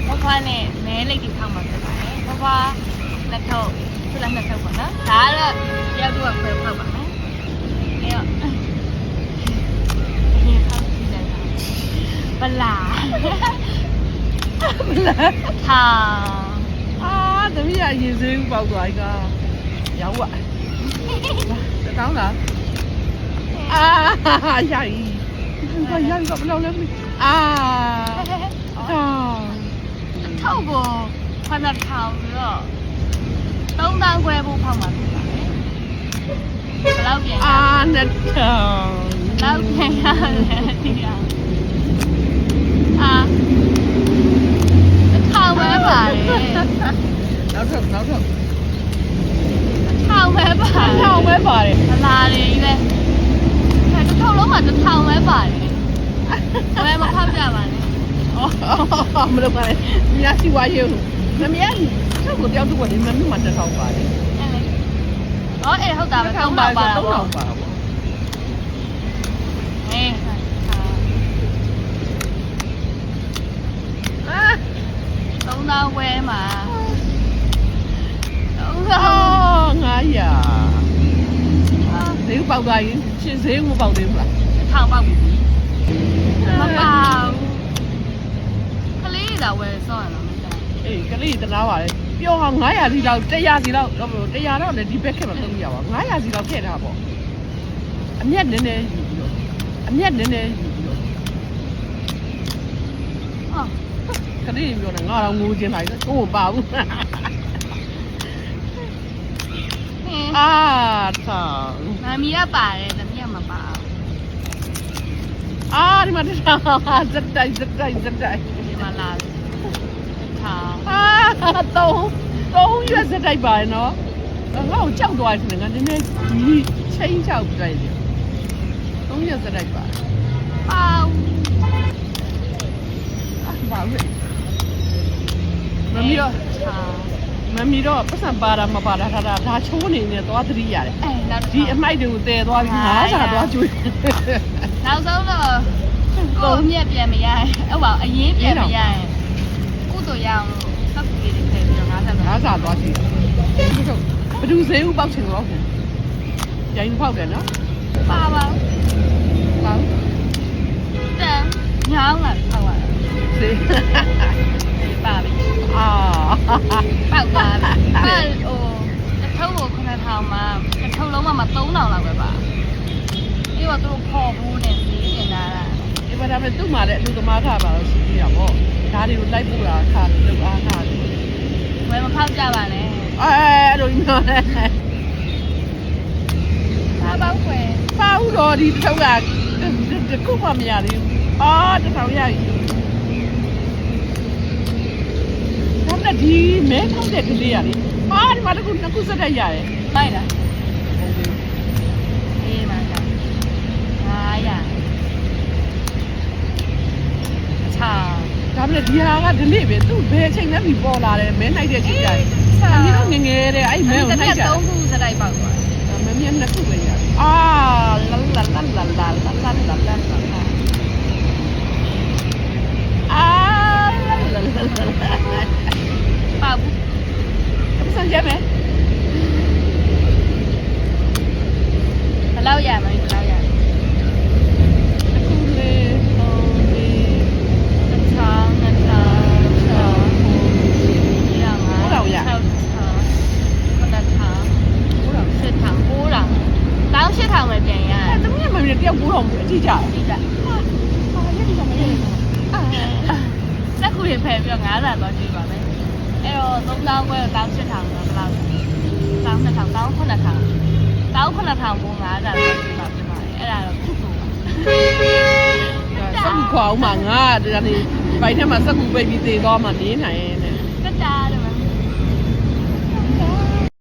ဖွားဖွားနဲ့မဲလိတ်ကြီးထောက်မှာဖြစ်ပါတယ်ဖွားဖွားလက်ထုတ်သူ့လက်နှစ်ထုတ်ပါနော်ဒါကတော့ရောက်တော့ခွဲဖောက်ပါမယ်အဲ့တော့ဒီဖောက်ကြည့်လိုက်တာပလာဟာသမီးကရေစေးဦးပေါက်သွားပြီကရောက်ပါတောင်းလားရည်ဘာရည်ကဘယ်လောက်လဲထောက်ကိုခဏထောင်ပြီးတော့3000ခွဲဖို့ဖောက်မှာဖြစ်ပါတယ်ဘယ်လောက်ပြန်နှစ်ထောင်လောက်ပြန်ရလဲဒီကထောင်ပဲပါတယ်နောက်ထပ်ထောင်ပဲပါတယ်မလာတယ်ကြီးပဲတစ်ထောင်လုံးမှာတစ်ထောင်ပဲပါတယ်ဘယ်မှာဖောက်ကြပါလဲမလုပ်ပါနဲ့မြားစီဝါရုံမမြဲချက်ကိုတယောက်တစ်ခွက်ဒီမမြမှာတစ်ထောင်ပါတယ်အဲ့ဟုတ်တာပဲ3ပါပါ3ထောင်ပါပေါ့3000ဝဲမှာ900ဈေးပေါက်သွားရင်ရှင်းဈေးမပေါက်သေးဘူးလားထောင်ပေါက်ပြီမပေါက်ကလေးသာဝယ်စောရလားမသိဘူးအေးကလေးတနာပါလေပြောဟာ900စီလောက်100စီလောက်100တော့လည်းဒီဘက်ခက်မှာသုံးရပါ900စီလောက်ထည့်ထားပေါ့အမျက်နည်းနည်းယူပြီးတော့ကလေးပြောနေငါတော့ငိုချင်လိုက်တော့ကိုယ်မပါဘူးထောင်မမီကပါတယ်တမီးကမပါဒီမှာတစ်ထောင်ဇက်တိုက်ဒီမှာလာထောင်3ရွက်ဇက်တိုက်ပါတယ်နော်ငါ့ကိုကြောက်သွားတယ်ငါနည်းနည်းဒီချင်းချောက်ပြလိုက်တယ်3ရွက်ဇက်တိုက်ပါတယ်ပါဘူးမမီတော့ပတ်စံပါတာမပါတာဒါချိုးနေနေသွားသတိရတယ်ဒီအမိုက်တွေကိုတည်သွားပြီး9စာသွားကျွေးနောက်ဆုံးတော့ကိုမြက်ပြန်မရရင်ဟုတ်ပါအရင်ပြန်မရရင်ကုသိုလ်ရအောင်လို့စောက်ကူလေးတွေထည့်ပြီးတော့9စာသွားကြည့်ဘဒူဈေးဦးပေါက်ချင်တော့ရိုင်းဖောက်တယ်နော်ပါတန်ညောင်းလာဖောက်ရဈေးပါပြီပေါက်သွားပြီတစ်ထုပ်ကို9000မှာတစ်ထုပ်လုံးမှာ3000လောက်ပဲပါဒီတော့သူဖော်ဘူးနဲ့စီးနေတာလားဒီမှာဒါပေမဲ့သူ့မှာလည်းအလူသမားခါပါတော့ရှိသေးတာပေါ့ဒါတွေကိုလိုက်ပို့တာခါလုပ်အားခါဝယ်မဖောက်ကြပါနဲ့အဲ့လိုမျိုးလဲပေါက်ခွဲပေါက်တော့ဒီတစ်ထုပ်ကခုမှမရသေးဘူးတစ်ထောင်ရပြီဒီမဲထောက်တဲ့ကလေးရလေဒီမှာတစ်ခုစက်တက်ရတယ်လိုက်လားအေးပါလား900ဒါပေမဲ့ဒီဟာကဒလိပဲသူ့ဘယ်အချိန်မှမပေါ်လာတယ်မဲနိုင်တဲ့ချိန်ကြတယ်အမေတို့ငငယ်တဲ့အဲ့မဲကိုနိုင်ကြ3ခုစက်တိုက်ပေါက်သွားမမြင်2ခုပဲရတယ်လာပါဘူးအစမ်းကြမယ်ဘယ်လောက်ရမလဲအခုလေ8,000ပဲပြန်ရတယ်သမီးမမေတယောက်9,000အကြည့်ကြလက်ခုတွေဖယ်ပြီးတော့9စာသွားကြည့်ပါမယ်အဲ့တော့3000ခွဲတော့18,000တော့ဘယ်လောက်19,000ပို့9စာသွားကြည့်ပါဖြစ်ပါတယ်အဲ့ဒါတော့ခုခုပါစက်ကူခွာအောင်မှာငါဒါနေဘိုက်ထဲမှာစက်ကူပိတ်ပြီးသေသွားမှနေနိုင်နေ